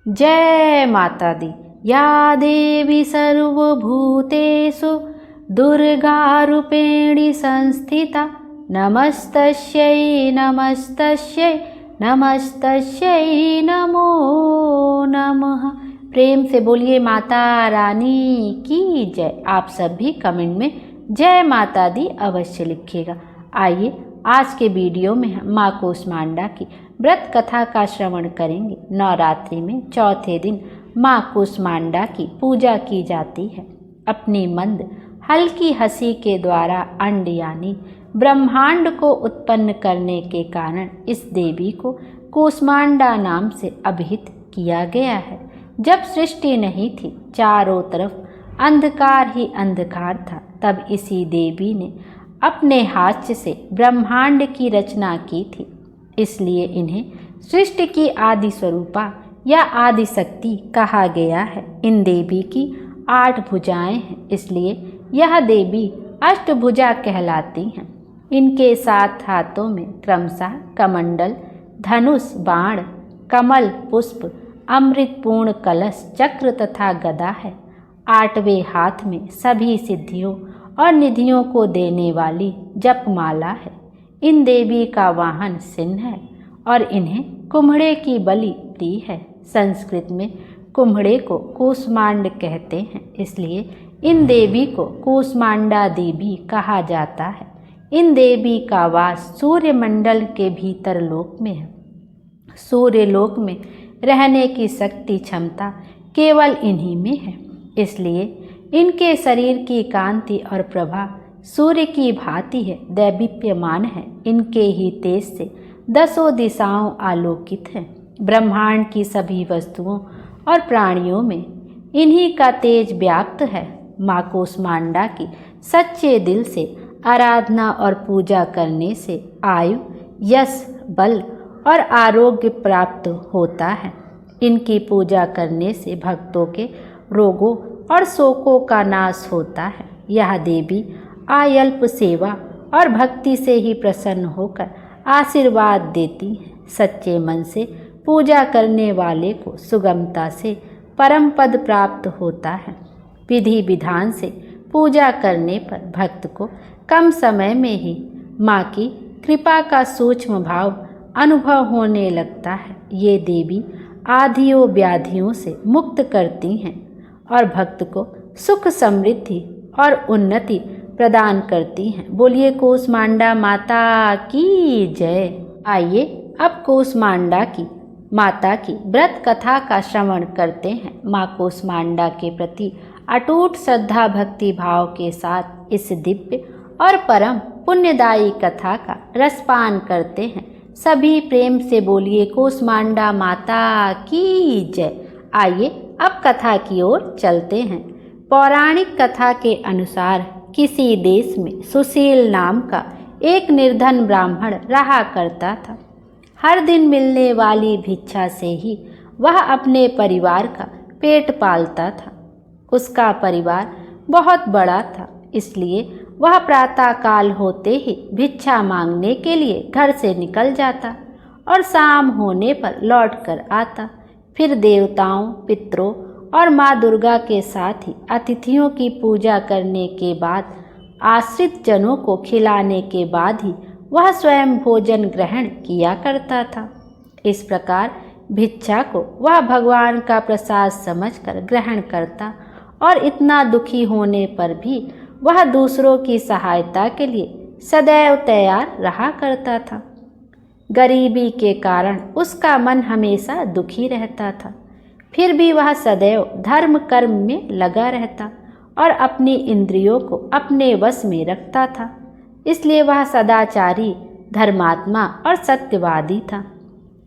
जय माता दी। या देवी सर्वभूतेषु दुर्गारूपेणी संस्थिता नमस्तस्यै नमस्तस्यै नमस्तस्यै नमो नमः। प्रेम से बोलिए माता रानी की जय। आप सब भी कमेंट में जय माता दी अवश्य लिखिएगा। आइए आज के वीडियो में हम माँ कूष्मांडा की व्रत कथा का श्रवण करेंगे। नवरात्रि में चौथे दिन माँ कूष्मांडा की पूजा की जाती है। अपनी मंद हल्की हंसी के द्वारा अंड यानी ब्रह्मांड को उत्पन्न करने के कारण इस देवी को कूष्मांडा नाम से अभिहित किया गया है। जब सृष्टि नहीं थी, चारों तरफ अंधकार ही अंधकार था, तब इसी देवी ने अपने हाथ से ब्रह्मांड की रचना की थी। इसलिए इन्हें सृष्टि की आदि स्वरूपा या आदि शक्ति कहा गया है। इन देवी की 8 भुजाएं हैं, इसलिए यह देवी अष्टभुजा कहलाती हैं। इनके 7 हाथों में क्रमशः कमंडल, धनुष, बाण, कमल, पुष्प, अमृतपूर्ण कलश, चक्र तथा गदा है। 8वें हाथ में सभी सिद्धियों और निधियों को देने वाली जपमाला है। इन देवी का वाहन सिंह है और इन्हें कुम्हड़े की बलि दी है। संस्कृत में कुम्हड़े को कूष्मांड कहते हैं, इसलिए इन देवी को कूष्मांडा देवी कहा जाता है। इन देवी का वास सूर्य मंडल के भीतर लोक में है। सूर्य लोक में रहने की शक्ति क्षमता केवल इन्हीं में है, इसलिए इनके शरीर की कांति और प्रभा सूर्य की भांति है, दैदीप्यमान है। इनके ही तेज से 10 दिशाओं आलोकित है। ब्रह्मांड की सभी वस्तुओं और प्राणियों में इन्हीं का तेज व्याप्त है। माँ कूष्मांडा की सच्चे दिल से आराधना और पूजा करने से आयु, यश, बल और आरोग्य प्राप्त होता है। इनकी पूजा करने से भक्तों के रोगों और शोकों का नाश होता है। यह देवी आयल्प सेवा और भक्ति से ही प्रसन्न होकर आशीर्वाद देती है। सच्चे मन से पूजा करने वाले को सुगमता से परम पद प्राप्त होता है। विधि विधान से पूजा करने पर भक्त को कम समय में ही माँ की कृपा का सूक्ष्म भाव अनुभव होने लगता है। ये देवी आधियों व्याधियों से मुक्त करती हैं और भक्त को सुख, समृद्धि और उन्नति प्रदान करती हैं। बोलिए कूष्मांडा माता की जय। आइए अब कूष्मांडा की माता की व्रत कथा का श्रवण करते हैं। माँ कूष्मांडा के प्रति अटूट श्रद्धा भक्ति भाव के साथ इस दिव्य और परम पुण्यदायी कथा का रसपान करते हैं। सभी प्रेम से बोलिए कूष्मांडा माता की जय। आइए अब कथा की ओर चलते हैं। पौराणिक कथा के अनुसार किसी देश में सुशील नाम का एक निर्धन ब्राह्मण रहा करता था। हर दिन मिलने वाली भिक्षा से ही वह अपने परिवार का पेट पालता था। उसका परिवार बहुत बड़ा था, इसलिए वह प्रातः काल होते ही भिक्षा मांगने के लिए घर से निकल जाता और शाम होने पर लौट कर आता। फिर देवताओं, पितरों और माँ दुर्गा के साथ ही अतिथियों की पूजा करने के बाद, आश्रित जनों को खिलाने के बाद ही वह स्वयं भोजन ग्रहण किया करता था। इस प्रकार भिक्षा को वह भगवान का प्रसाद समझकर ग्रहण करता और इतना दुखी होने पर भी वह दूसरों की सहायता के लिए सदैव तैयार रहा करता था। गरीबी के कारण उसका मन हमेशा दुखी रहता था, फिर भी वह सदैव धर्म कर्म में लगा रहता और अपनी इंद्रियों को अपने वश में रखता था। इसलिए वह सदाचारी, धर्मात्मा और सत्यवादी था।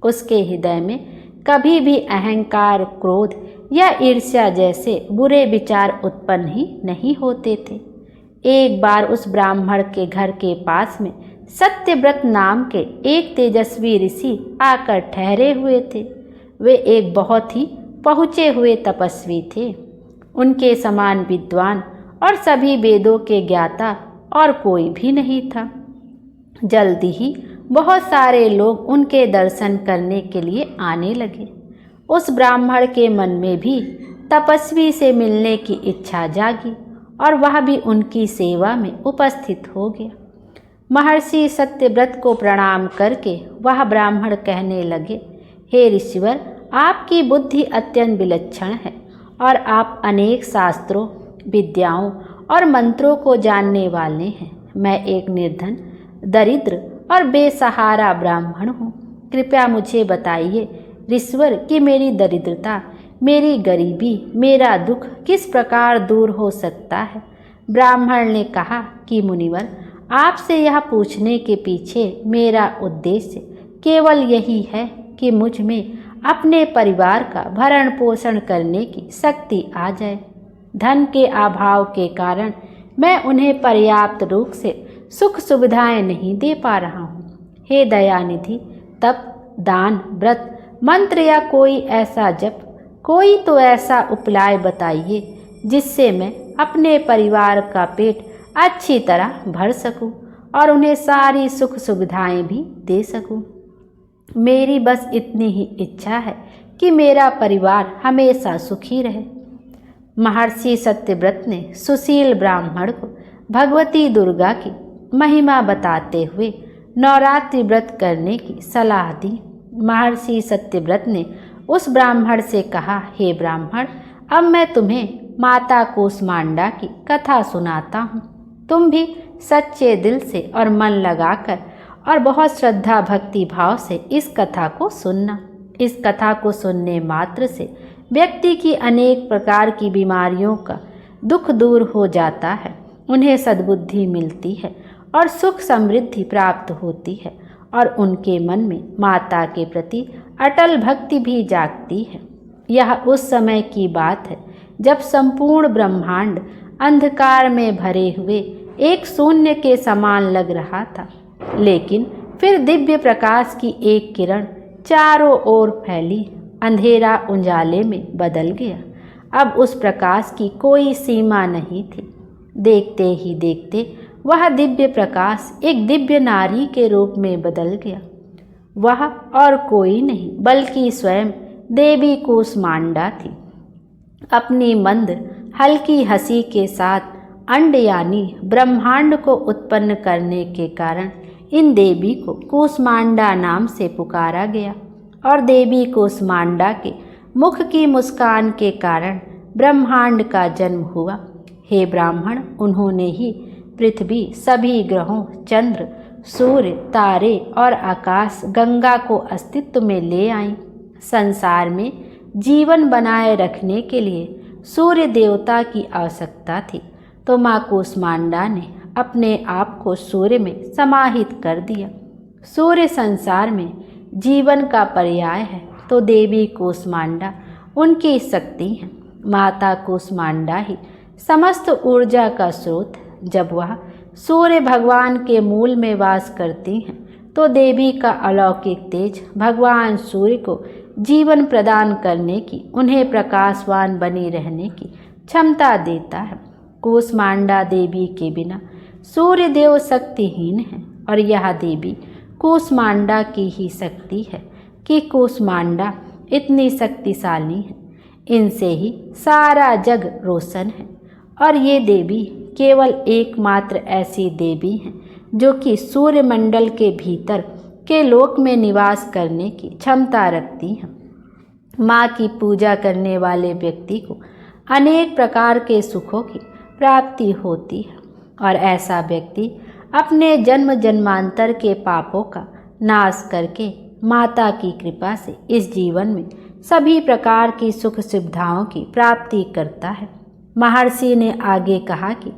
उसके हृदय में कभी भी अहंकार, क्रोध या ईर्ष्या जैसे बुरे विचार उत्पन्न ही नहीं होते थे। एक बार उस ब्राह्मण के घर के पास में सत्यव्रत नाम के एक तेजस्वी ऋषि आकर ठहरे हुए थे। वे एक बहुत ही पहुँचे हुए तपस्वी थे। उनके समान विद्वान और सभी वेदों के ज्ञाता और कोई भी नहीं था। जल्दी ही बहुत सारे लोग उनके दर्शन करने के लिए आने लगे। उस ब्राह्मण के मन में भी तपस्वी से मिलने की इच्छा जागी और वह भी उनकी सेवा में उपस्थित हो गया। महर्षि सत्यव्रत को प्रणाम करके वह ब्राह्मण कहने लगे, हे ऋषिवर, आपकी बुद्धि अत्यंत विलक्षण है और आप अनेक शास्त्रों, विद्याओं और मंत्रों को जानने वाले हैं। मैं एक निर्धन, दरिद्र और बेसहारा ब्राह्मण हूँ। कृपया मुझे बताइए ऋषिवर कि मेरी दरिद्रता, मेरी गरीबी, मेरा दुख किस प्रकार दूर हो सकता है। ब्राह्मण ने कहा कि मुनिवर, आपसे यह पूछने के पीछे मेरा उद्देश्य केवल यही है कि मुझ में अपने परिवार का भरण पोषण करने की शक्ति आ जाए। धन के अभाव के कारण मैं उन्हें पर्याप्त रूप से सुख सुविधाएं नहीं दे पा रहा हूँ। हे दयानिधि, तप, दान, व्रत, मंत्र या कोई ऐसा जप, कोई तो ऐसा उपाय बताइए जिससे मैं अपने परिवार का पेट अच्छी तरह भर सकूं और उन्हें सारी सुख सुविधाएं भी दे सकूं। मेरी बस इतनी ही इच्छा है कि मेरा परिवार हमेशा सुखी रहे। महर्षि सत्यव्रत ने सुशील ब्राह्मण को भगवती दुर्गा की महिमा बताते हुए नवरात्रि व्रत करने की सलाह दी। महर्षि सत्यव्रत ने उस ब्राह्मण से कहा, हे ब्राह्मण, अब मैं तुम्हें माता कूष्मांडा की कथा सुनाता हूँ। तुम भी सच्चे दिल से और मन लगाकर और बहुत श्रद्धा भक्ति भाव से इस कथा को सुनना। इस कथा को सुनने मात्र से व्यक्ति की अनेक प्रकार की बीमारियों का दुख दूर हो जाता है, उन्हें सद्बुद्धि मिलती है और सुख समृद्धि प्राप्त होती है और उनके मन में माता के प्रति अटल भक्ति भी जागती है। यह उस समय की बात है जब संपूर्ण ब्रह्मांड अंधकार में भरे हुए एक शून्य के समान लग रहा था, लेकिन फिर दिव्य प्रकाश की एक किरण चारों ओर फैली अंधेरा उजाले में बदल गया। अब उस प्रकाश की कोई सीमा नहीं थी। देखते ही देखते वह दिव्य प्रकाश एक दिव्य नारी के रूप में बदल गया। वह और कोई नहीं बल्कि स्वयं देवी कूष्मांडा थी। अपनी मंद हल्की हंसी के साथ अंड यानी ब्रह्मांड को उत्पन्न करने के कारण इन देवी को कूष्मांडा नाम से पुकारा गया और देवी कूष्मांडा के मुख की मुस्कान के कारण ब्रह्मांड का जन्म हुआ। हे ब्राह्मण, उन्होंने ही पृथ्वी, सभी ग्रहों, चंद्र, सूर्य, तारे और आकाश गंगा को अस्तित्व में ले आई। संसार में जीवन बनाए रखने के लिए सूर्य देवता की आवश्यकता थी, तो माँ कूष्मांडा ने अपने आप को सूर्य में समाहित कर दिया। सूर्य संसार में जीवन का पर्याय है, तो देवी कूष्मांडा उनकी शक्ति है। माता कूष्मांडा ही समस्त ऊर्जा का स्रोत। जब वह सूर्य भगवान के मूल में वास करती हैं, तो देवी का अलौकिक तेज भगवान सूर्य को जीवन प्रदान करने की, उन्हें प्रकाशवान बनी रहने की क्षमता देता है। कूष्मांडा देवी के बिना सूर्य देव शक्तिहीन है और यह देवी कूष्मांडा की ही शक्ति है कि कूष्मांडा इतनी शक्तिशाली है। इनसे ही सारा जग रोशन है और ये देवी केवल एकमात्र ऐसी देवी हैं जो कि सूर्य मंडल के भीतर के लोक में निवास करने की क्षमता रखती हैं। माँ की पूजा करने वाले व्यक्ति को अनेक प्रकार के सुखों की प्राप्ति होती है और ऐसा व्यक्ति अपने जन्म जन्मांतर के पापों का नाश करके माता की कृपा से इस जीवन में सभी प्रकार की सुख सुविधाओं की प्राप्ति करता है। महर्षि ने आगे कहा कि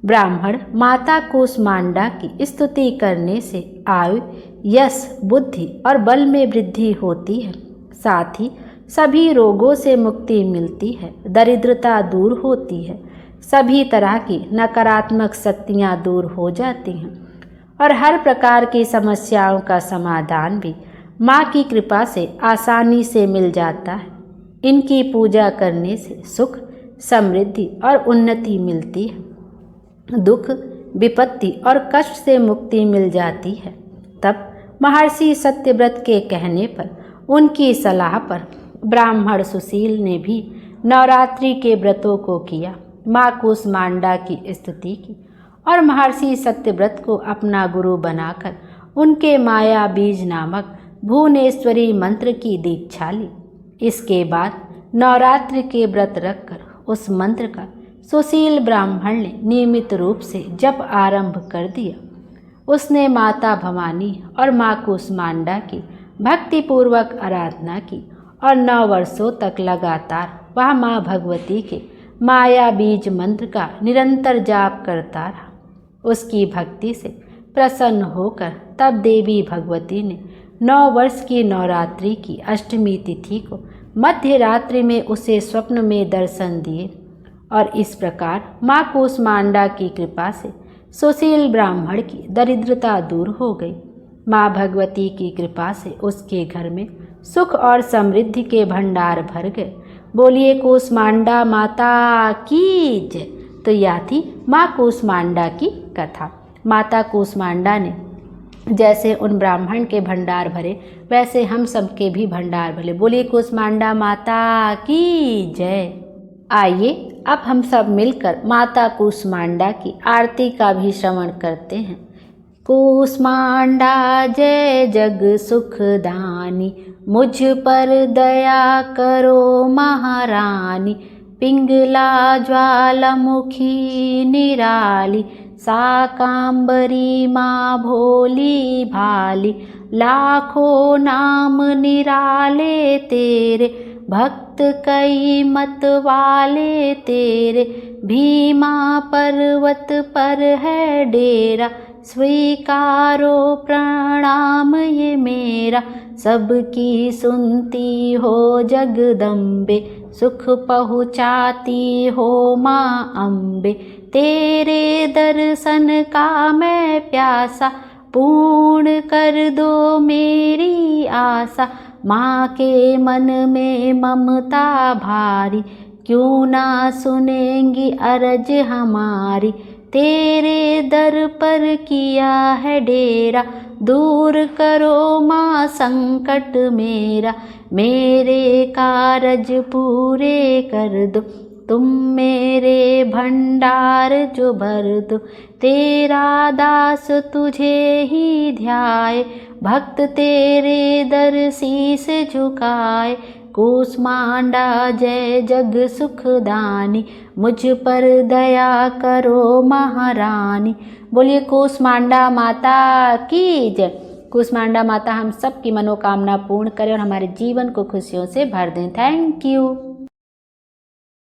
ब्राह्मण, माता कूष्मांडा की स्तुति करने से आयु, यश, बुद्धि और बल में वृद्धि होती है। साथ ही सभी रोगों से मुक्ति मिलती है, दरिद्रता दूर होती है, सभी तरह की नकारात्मक शक्तियाँ दूर हो जाती हैं और हर प्रकार की समस्याओं का समाधान भी माँ की कृपा से आसानी से मिल जाता है। इनकी पूजा करने से सुख, समृद्धि और उन्नति मिलती है। दुख, विपत्ति और कष्ट से मुक्ति मिल जाती है। तब महर्षि सत्यव्रत के कहने पर, उनकी सलाह पर ब्राह्मण सुशील ने भी नवरात्रि के व्रतों को किया, माँ कूष्मांडा की स्तुति की और महर्षि सत्यव्रत को अपना गुरु बनाकर उनके माया बीज नामक भुवनेश्वरी मंत्र की दीक्षा ली। इसके बाद नवरात्रि के व्रत रखकर उस मंत्र का सुशील ब्राह्मण ने नियमित रूप से जप आरंभ कर दिया। उसने माता भवानी और माँ कूष्मांडा की भक्तिपूर्वक आराधना की और 9 वर्षों तक लगातार वह माँ भगवती के माया बीज मंत्र का निरंतर जाप करता रहा। उसकी भक्ति से प्रसन्न होकर तब देवी भगवती ने 9 वर्ष की नवरात्रि की अष्टमी तिथि को मध्य रात्रि में उसे स्वप्न में दर्शन दिए और इस प्रकार माँ कूष्मांडा की कृपा से सुशील ब्राह्मण की दरिद्रता दूर हो गई। माँ भगवती की कृपा से उसके घर में सुख और समृद्धि के भंडार भर गए। बोलिए कूष्मांडा माता की जय। तो यह थी माँ कूष्मांडा की कथा। माता कूष्मांडा ने जैसे उन ब्राह्मण के भंडार भरे वैसे हम सबके भी भंडार भरे। बोलिए कूष्मांडा माता की जय। आइए अब हम सब मिलकर माता कूष्मांडा की आरती का भी श्रवण करते हैं। कूष्मांडा जय जग सुखदानी, मुझ पर दया करो महारानी। पिंगला ज्वालामुखी निराली, शाकांबरी माँ भोली भाली। लाखों नाम निराले तेरे, भक्त कई मत वाले तेरे। भीमा पर्वत पर है डेरा, स्वीकारो प्रणाम ये मेरा। सबकी सुनती हो जगदम्बे, सुख पहुँचाती हो माँ अम्बे। तेरे दर्शन का मैं प्यासा, पूर्ण कर दो मेरी आशा। माँ के मन में ममता भारी, क्यों ना सुनेंगी अरज हमारी। तेरे दर पर किया है डेरा, दूर करो माँ संकट मेरा। मेरे कारज पूरे कर दो, तुम मेरे भंडार जो भर दो। तेरा दास तुझे ही ध्याए, भक्त तेरे दर शीस झुकाए। कूष्मांडा जय जग सुखदानी, मुझ पर दया करो महारानी। बोलिए कूष्मांडा माता की जय। कूष्मांडा माता हम सब की मनोकामना पूर्ण करें और हमारे जीवन को खुशियों से भर दें। Thank you.